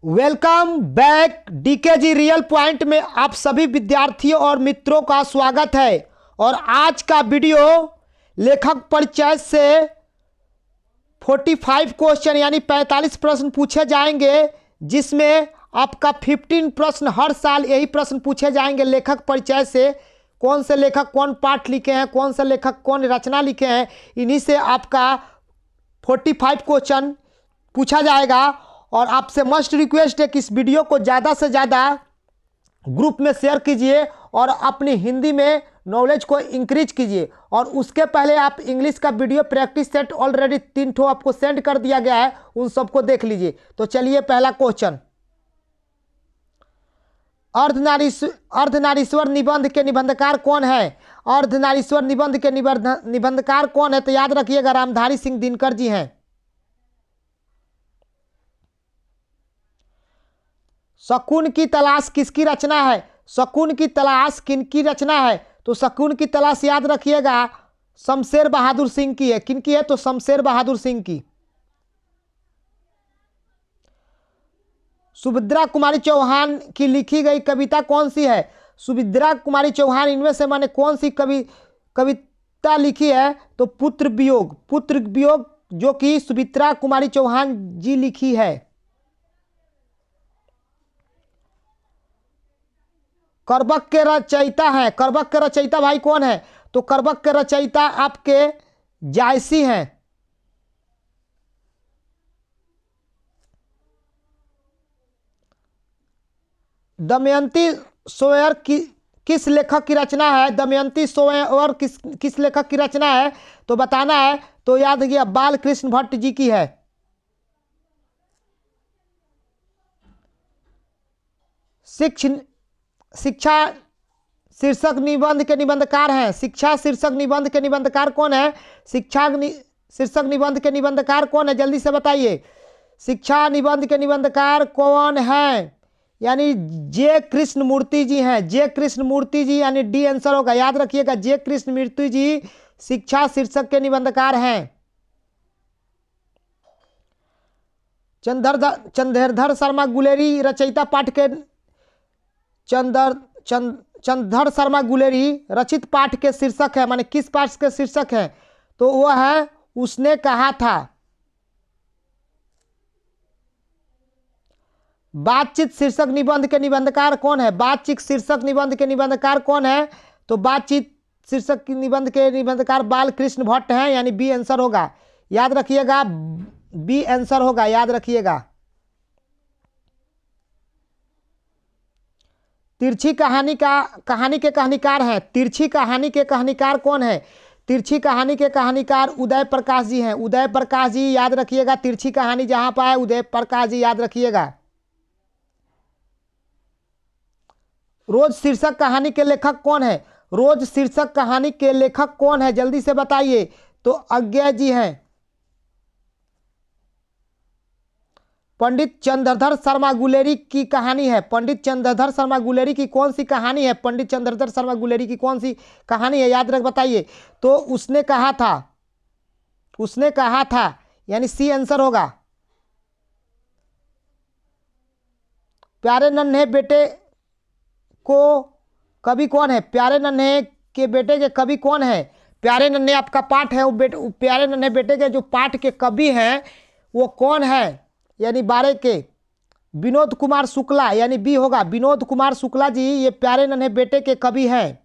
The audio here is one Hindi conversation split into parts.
Welcome back DKG real point में आप सभी विद्यार्थियों और मित्रों का स्वागत है। और आज का वीडियो लेखक परिचय से 45 क्वेश्चन यानी 45 प्रश्न पूछे जाएंगे, जिसमें आपका 15 प्रश्न हर साल यही प्रश्न पूछे जाएंगे लेखक परिचय से। कौन से लेखक कौन पाठ लिखे हैं, कौन से लेखक कौन रचना लिखे हैं, इन्हीं से आपका 45 क्वेश्चन पूछा जाएगा। और आपसे मस्ट रिक्वेस्ट है कि इस वीडियो को ज़्यादा से ज़्यादा ग्रुप में शेयर कीजिए और अपनी हिंदी में नॉलेज को इंक्रीज कीजिए। और उसके पहले आप इंग्लिश का वीडियो प्रैक्टिस सेट ऑलरेडी 3 ठो आपको सेंड कर दिया गया है, उन सबको देख लीजिए। तो चलिए पहला क्वेश्चन, अर्धनारीश्वर निबंध के निबंधकार कौन है? अर्धनारीश्वर निबंध के निबंधकार कौन है? तो याद रखिएगा रामधारी सिंह दिनकर जी हैं। शकुन की तलाश किसकी रचना है? शकुन की तलाश किनकी रचना है? तो शकुन की तलाश याद रखिएगा शमशेर बहादुर सिंह की है। किनकी है? तो शमशेर बहादुर सिंह की। सुभद्रा कुमारी चौहान की लिखी गई कविता कौन सी है? सुभद्रा कुमारी चौहान इनमें से मैंने कौन सी कविता लिखी है? तो पुत्र वियोग। पुत्र वियोग जो कि सुभद्रा कुमारी चौहान जी लिखी है। करबक के रचयिता है। करबक के रचयिता भाई कौन है? तो करबक के रचयिता आपके जायसी हैं। दमयंती सोयर किस लेखक की रचना है? दमयंती सोयर किस लेखक की रचना है? तो बताना है। तो याद रखिए बाल कृष्ण भट्ट जी की है। शिक्षा शीर्षक निबंध के निबंधकार हैं। शिक्षा शीर्षक निबंध के निबंधकार कौन है? शीर्षक निबंध के निबंधकार कौन है? जल्दी से बताइए। शिक्षा निबंध के निबंधकार कौन है? यानी जे कृष्ण मूर्ति जी हैं। जे कृष्ण मूर्ति जी यानी डी आंसर होगा। याद रखिएगा जे कृष्ण मूर्ति जी शिक्षा शीर्षक के निबंधकार हैं। चंद्रधर शर्मा गुलेरी रचयिता पाठ के चंद्रधर शर्मा गुलेरी रचित पाठ के शीर्षक है, माने किस पाठ के शीर्षक है? तो वह है उसने कहा था। बातचीत शीर्षक निबंध के निबंधकार कौन है? बातचीत शीर्षक निबंध के निबंधकार कौन है? तो बातचीत शीर्षक निबंध के निबंधकार बाल कृष्ण भट्ट हैं, यानी बी आंसर होगा। याद रखिएगा बी आंसर होगा, याद रखिएगा। तिरछी कहानी के कहानीकार हैं। तिरछी कहानी के कहानीकार कौन है? तिरछी कहानी के कहानीकार उदय प्रकाश जी हैं। उदय प्रकाश जी याद रखिएगा। तिरछी कहानी जहां पर है उदय प्रकाश जी याद रखिएगा। रोज शीर्षक कहानी के लेखक कौन है? रोज शीर्षक कहानी के लेखक कौन है? जल्दी से बताइए। तो अज्ञे जी हैं। पंडित चंद्रधर शर्मा गुलेरी की कहानी है। पंडित चंद्रधर शर्मा गुलेरी की कौन सी कहानी है? पंडित चंद्रधर शर्मा गुलेरी की कौन सी कहानी है? याद रख बताइए। तो उसने कहा था। उसने कहा था यानी सी आंसर होगा। प्यारे नन्हे बेटे को कवि कौन है? प्यारे नन्हे के बेटे के कवि कौन है? प्यारे नन्हे आपका पाठ है, वो प्यारे नन्हे बेटे के जो पाठ के कवि हैं वो कौन है? यानी 12 के विनोद कुमार शुक्ला, यानी बी होगा। विनोद कुमार शुक्ला जी ये प्यारे नन्हे बेटे के कवि हैं।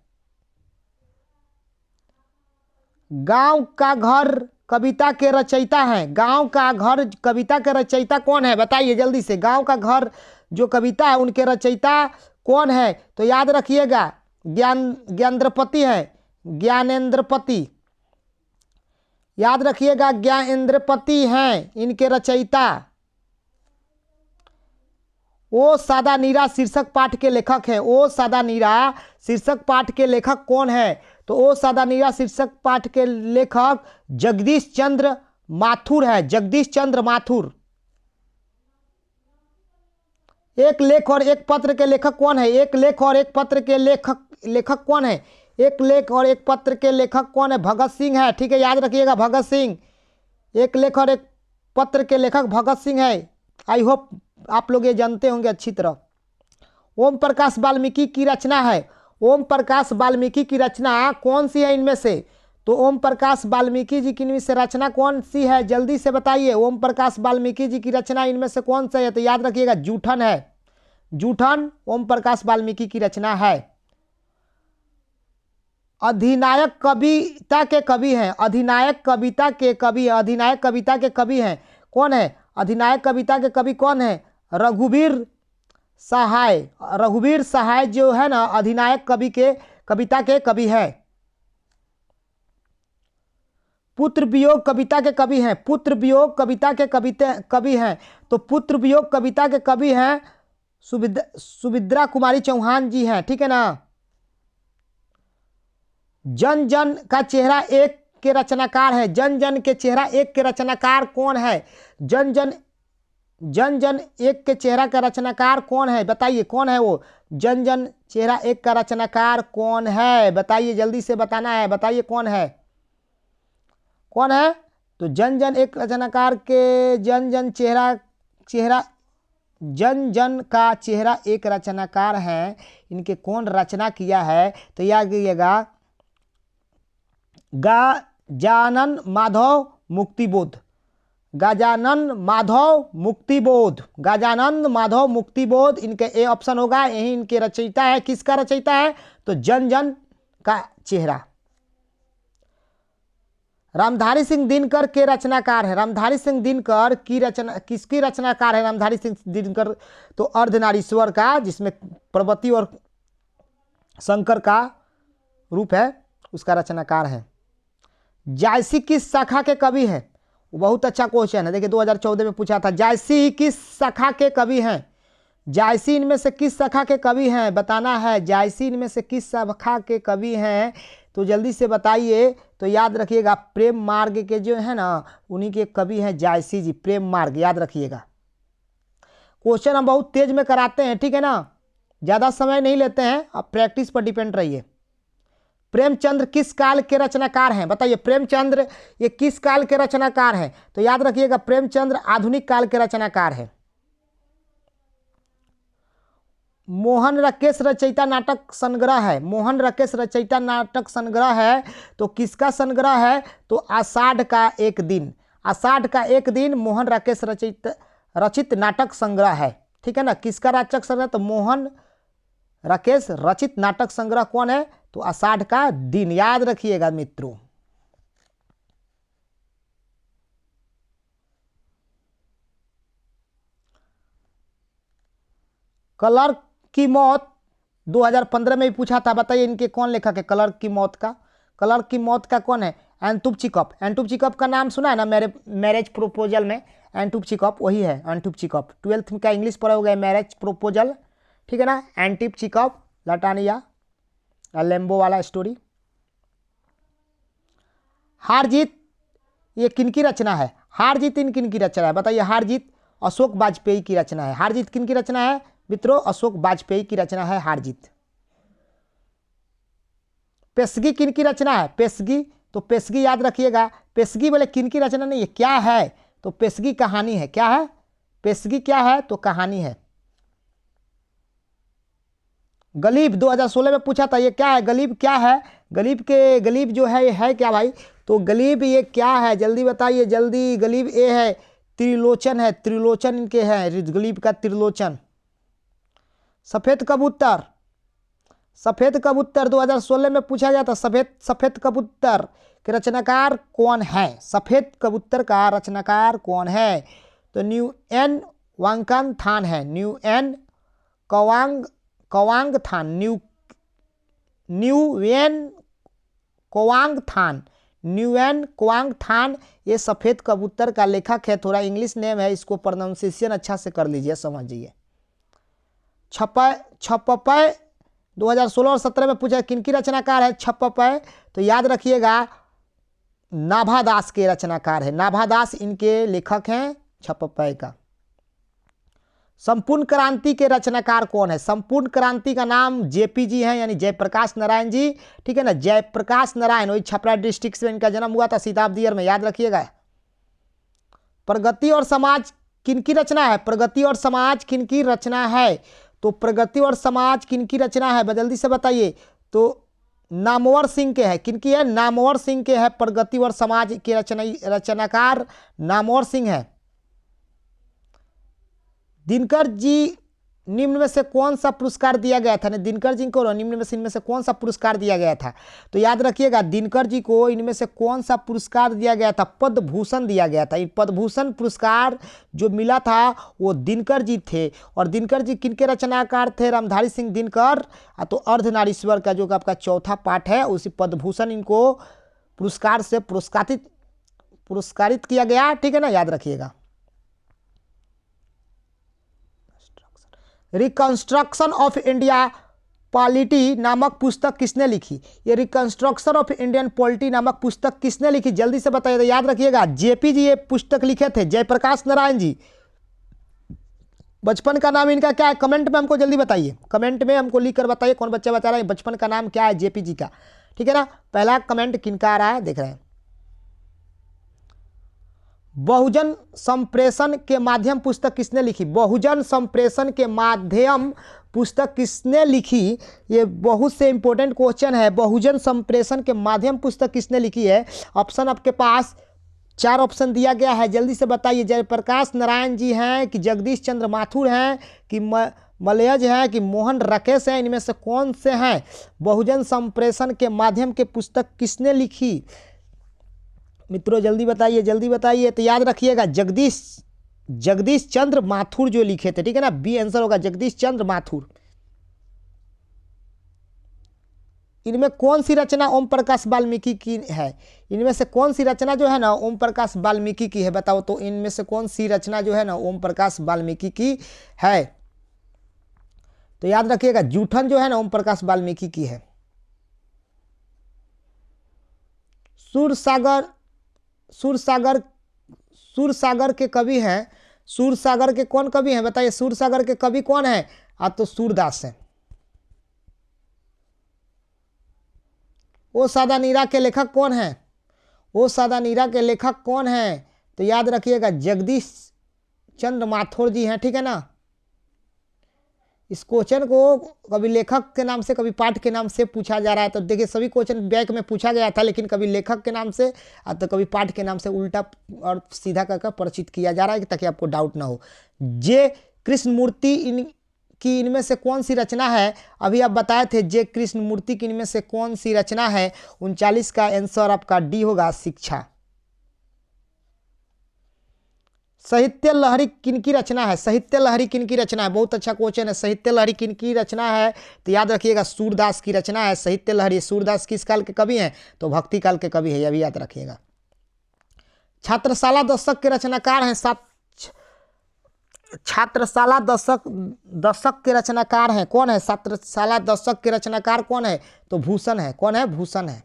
गांव का घर कविता के रचयिता हैं। गांव का घर कविता के रचयिता कौन है? बताइए जल्दी से। गांव का घर जो कविता है उनके रचयिता कौन है? तो याद रखिएगा ज्ञानेंद्रपति है। ज्ञानेंद्रपति याद रखिएगा, ज्ञानेंद्रपति हैं इनके रचयिता। ओ सादा नीरा शीर्षक पाठ के लेखक हैं। ओ सादा नीरा शीर्षक पाठ के लेखक कौन है? तो ओ सादा नीरा शीर्षक पाठ के लेखक जगदीश चंद्र माथुर है। जगदीश चंद्र माथुर। एक लेख और एक पत्र के लेखक कौन है? एक लेख और एक पत्र के लेखक कौन है? एक लेख और एक पत्र के लेखक कौन है? भगत सिंह है। ठीक है, याद रखिएगा भगत सिंह। एक लेख और एक पत्र के लेखक भगत सिंह है। आई होप आप लोग ये जानते होंगे अच्छी तरह। ओम प्रकाश वाल्मीकि की रचना है, ओम प्रकाश वाल्मीकि की रचना कौन सी है इनमें से? तो ओम प्रकाश वाल्मीकि जी की इनमें से रचना कौन सी है, जल्दी से बताइए। ओम प्रकाश वाल्मीकि जी की रचना इनमें से कौन सा है? तो याद रखिएगा जूठन है, जूठन ओम प्रकाश वाल्मीकि की रचना है। अधिनायक कविता के कवि हैं, अधिनायक कविता के कवि, अधिनायक कविता के कवि हैं कौन है? अधिनायक कविता के कवि कौन है? रघुवीर सहाय, रघुवीर सहाय जो है ना अधिनायक कवि के कविता के कवि है। पुत्र वियोग कविता के कवि हैं, पुत्र वियोग कविता के कवि हैं। तो पुत्र वियोग कविता के कवि हैं सुभद्रा कुमारी चौहान जी हैं, ठीक है ना। जन जन का चेहरा एक के रचनाकार है, जन जन के चेहरा एक के रचनाकार कौन है? जन जन एक के चेहरा का रचनाकार कौन है? बताइए कौन है वो? जन जन चेहरा एक का रचनाकार कौन है? बताइए, जल्दी से बताना है, बताइए कौन है, कौन है? तो जन जन एक रचनाकार के जन जन का चेहरा एक रचनाकार है, इनके कौन रचना किया है? तो याद कीजिएगा गजानन माधव मुक्तिबोध, गजानन माधव मुक्तिबोध, गजानन माधव मुक्तिबोध इनके ए ऑप्शन होगा, यही इनके रचयिता है। किसका रचयिता है? तो जन जन का चेहरा। रामधारी सिंह दिनकर के रचनाकार है, रामधारी सिंह दिनकर की रचना किसकी रचनाकार है? रामधारी सिंह दिनकर तो अर्धनारीश्वर का, जिसमें पार्वती और शंकर का रूप है, उसका रचनाकार है। जायसी किस शाखा के कवि हैं? बहुत अच्छा क्वेश्चन है, देखिए 2014 में पूछा था। जायसी किस शाखा के कवि हैं? जायसी इनमें से किस शाखा के कवि हैं, बताना है। जायसी इनमें से किस शाखा के कवि हैं? तो जल्दी से बताइए। तो याद रखिएगा प्रेम मार्ग के जो है ना उन्हीं के कवि हैं जायसी जी, प्रेम मार्ग, याद रखिएगा। क्वेश्चन हम बहुत तेज में कराते हैं, ठीक है ना, ज़्यादा समय नहीं लेते हैं, आप प्रैक्टिस पर डिपेंड रहिए। प्रेमचंद्र किस काल के रचनाकार हैं? बताइए प्रेमचंद्र ये किस काल के रचनाकार हैं? तो याद रखिएगा प्रेमचंद्र आधुनिक काल के रचनाकार हैं। मोहन राकेश रचयिता नाटक संग्रह है, मोहन राकेश रचयिता नाटक संग्रह है, तो किसका संग्रह है? तो आषाढ़ का एक दिन, आषाढ़ का एक दिन मोहन राकेश रचित नाटक संग्रह है, ठीक है ना। किसका नाटक संग्रह? तो मोहन राकेश रचित नाटक संग्रह कौन है? तो आषाढ़ का दिन, याद रखिएगा मित्रों। क्लर्क की मौत 2015 में भी पूछा था, बताइए इनके कौन लेखक है क्लर्क की मौत का? क्लर्क की मौत का कौन है? एंटूप चिकॉप, एंटूप चिकॉप का नाम सुना है ना मैरिज प्रोपोजल में, एंटूप चिकॉप वही है, एंटूप चिकॉप। 12th का इंग्लिश पढ़ा होगा मैरिज प्रोपोजल, ठीक है ना। एंटूप चिकॉप, लटानिया लेम्बो वाला स्टोरी। हार जीत ये किनकी रचना है? हार जीत इन किनकी रचना है? बताइए। हार जीत अशोक वाजपेयी की रचना है। हार जीत किनकी रचना है मित्रों? अशोक वाजपेयी की रचना है हार जीत। पेशगी किनकी रचना है? पेशगी, तो पेशगी याद रखिएगा, पेशगी बोले किनकी रचना नहीं है, क्या है? तो पेशगी कहानी है। क्या है? पेशगी क्या है? तो कहानी है। गलीब 2016 में पूछा था, ये क्या है? गलीब क्या है? गलीब जो है ये है क्या भाई? तो गलीब ये क्या है जल्दी बताइए, जल्दी। गलीब ये है त्रिलोचन है, त्रिलोचन इनके हैं, गलीब का त्रिलोचन। सफेद कबूतर, सफेद कबूतर 2016 में पूछा गया था, सफेद कबूतर के रचनाकार कौन है? सफेद कबूतर का रचनाकार कौन है? तो न्यूएन वांगकान थान है, न्यूएन कवांग थान, न्यूएन क्वांग थान ये सफ़ेद कबूतर का लेखक है। थोड़ा इंग्लिश नेम है, इसको प्रोनाउंसिएशन अच्छा से कर लीजिए, समझिए। छप्पय 2016 और 17 में पूछा किनकी रचनाकार है छप्पय? तो याद रखिएगा नाभादास के रचनाकार है, नाभादास इनके लेखक हैं छप्पय का। संपूर्ण क्रांति के रचनाकार कौन है? संपूर्ण क्रांति का नाम जेपी जी हैं, यानी जयप्रकाश नारायण जी, ठीक है ना। जयप्रकाश नारायण, वही छपरा डिस्ट्रिक्ट में इनका जन्म हुआ था, शताब्दी ईयर में, याद रखिएगा। प्रगति और समाज किनकी रचना है? प्रगति और समाज किनकी रचना है? तो प्रगति और समाज किनकी रचना है? जल्दी से बताइए। तो नामवर सिंह के है। किनकी है? नामवर सिंह के है। प्रगति और समाज के रचनाकार नामवर सिंह है। दिनकर जी निम्न में से कौन सा पुरस्कार दिया गया था? दिनकर जी को निम्न में से इनमें से कौन सा पुरस्कार दिया गया था? तो याद रखिएगा, दिनकर जी को इनमें से कौन सा पुरस्कार दिया गया था? पद्म भूषण दिया गया था। पद्म भूषण पुरस्कार जो मिला था वो दिनकर जी थे। और दिनकर जी किनके रचनाकार थे? रामधारी सिंह दिनकर। तो अर्धनारीश्वर का जो आपका चौथा पाठ है, उसी पद्म भूषण इनको पुरस्कार से पुरस्कारित किया गया। ठीक है ना, याद रखिएगा। रिकंस्ट्रक्शन ऑफ इंडिया पॉलिटी नामक पुस्तक किसने लिखी? ये रिकंस्ट्रक्शन ऑफ इंडियन पॉलिटी नामक पुस्तक किसने लिखी? जल्दी से बताइए। तो याद रखिएगा, जेपी जी ये पुस्तक लिखे थे, जयप्रकाश नारायण जी। बचपन का नाम इनका क्या है? कमेंट में हमको जल्दी बताइए, कमेंट में हमको लिख कर बताइए कौन बच्चा बता रहा है बचपन का नाम क्या है जेपी जी का। ठीक है ना, पहला कमेंट किनका आ रहा है देख रहे हैं। बहुजन संप्रेषण के माध्यम पुस्तक किसने लिखी? बहुजन संप्रेषण के माध्यम पुस्तक किसने लिखी? ये बहुत से इंपॉर्टेंट क्वेश्चन है। बहुजन संप्रेषण के माध्यम पुस्तक किसने लिखी है? ऑप्शन आपके पास 4 ऑप्शन दिया गया है, जल्दी से बताइए। जयप्रकाश नारायण जी हैं कि जगदीश चंद्र माथुर हैं कि मलयज हैं कि मोहन राकेश हैं? इनमें से कौन से हैं? बहुजन संप्रेषण के माध्यम के पुस्तक किसने लिखी? मित्रों जल्दी बताइए, जल्दी बताइए। तो याद रखिएगा, जगदीश चंद्र माथुर जो लिखे थे। ठीक है ना, बी आंसर होगा, जगदीश चंद्र माथुर। इनमें कौन सी रचना ओम प्रकाश वाल्मीकि की है? इनमें से कौन सी रचना जो है ना ओम प्रकाश वाल्मीकि की है? बताओ तो इनमें से कौन सी रचना जो है ना ओम प्रकाश वाल्मीकि की है? तो याद रखिएगा, जूठन जो है ना ओम प्रकाश वाल्मीकि की है। सूरसागर के कवि हैं। सूरसागर के कौन कवि हैं? बताइए, सूरसागर के कवि कौन है? तो सूरदास हैं। ओ सादा नीरा के लेखक कौन है? ओ सादा नीरा के लेखक कौन है? तो याद रखिएगा, जगदीश चंद्र माथुर जी हैं। ठीक है ना, इस क्वेश्चन को कभी लेखक के नाम से कभी पाठ के नाम से पूछा जा रहा है। तो देखिए, सभी क्वेश्चन बैक में पूछा गया था, लेकिन कभी लेखक के नाम से तो कभी पाठ के नाम से उल्टा और सीधा करके परिचित किया जा रहा है ताकि आपको डाउट ना हो। जे कृष्णमूर्ति की इनमें से कौन सी रचना है? अभी आप बताए थे जे कृष्णमूर्ति की इनमें से कौन सी रचना है। 39 का आंसर आपका डी होगा, शिक्षा। साहित्य लहरी किनकी रचना है? साहित्य लहरी किनकी रचना है? बहुत अच्छा क्वेश्चन है। साहित्य लहरी किनकी रचना है? तो याद रखिएगा, सूरदास की रचना है साहित्य लहरी। सूरदास किस काल के कवि हैं? तो भक्ति काल के कवि है, यह भी याद रखिएगा। छात्रशाला दशक के रचनाकार हैं। छात्रशाला दशक के रचनाकार हैं कौन है? छात्रशाला दशक के रचनाकार कौन है? तो भूषण है। कौन है? भूषण है।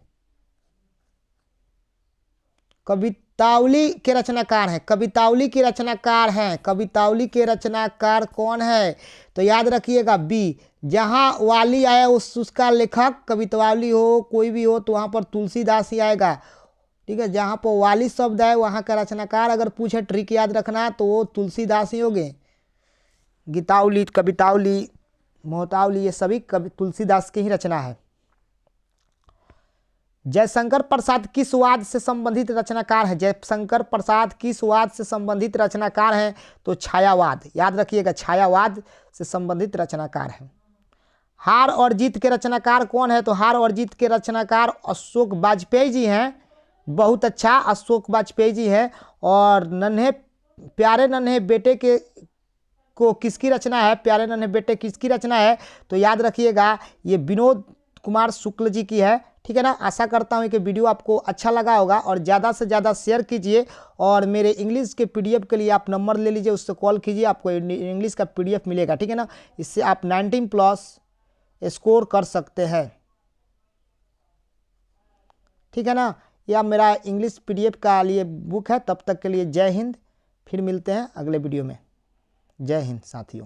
कवितावली के रचनाकार हैं। कवितावली के रचनाकार हैं। कवितावली के रचनाकार कौन है? तो याद रखिएगा, बी। जहां वाली आया उसका लेखक, कवितावली हो कोई भी हो तो वहां पर तुलसीदास ही आएगा। ठीक है, जहां पर वाली शब्द है वहां का रचनाकार अगर पूछे, ट्रिक याद रखना, तो वो तुलसीदास ही होंगे। गीतावली, कवितावली, मोहतावली, ये सभी तुलसीदास की ही रचना है। जयशंकर प्रसाद किस वाद से संबंधित रचनाकार है? जयशंकर प्रसाद किस वाद से संबंधित रचनाकार हैं? तो छायावाद। याद रखिएगा, छायावाद से संबंधित रचनाकार है। हार और जीत के रचनाकार कौन है? तो हार और जीत के रचनाकार अशोक वाजपेयी जी हैं। बहुत अच्छा, अशोक वाजपेयी जी हैं। और प्यारे नन्हे बेटे को किसकी रचना है? प्यारे नन्हे बेटे किसकी रचना है? तो याद रखिएगा, ये विनोद कुमार शुक्ल जी की है। ठीक है ना, आशा करता हूँ कि वीडियो आपको अच्छा लगा होगा और ज़्यादा से ज़्यादा शेयर कीजिए। और मेरे इंग्लिश के पीडीएफ के लिए आप नंबर ले लीजिए, उससे कॉल कीजिए, आपको इंग्लिश का पीडीएफ मिलेगा। ठीक है ना, इससे आप 19+ स्कोर कर सकते हैं। ठीक है ना, यह मेरा इंग्लिश पीडीएफ का लिए बुक है। तब तक के लिए जय हिंद। फिर मिलते हैं अगले वीडियो में। जय हिंद साथियों।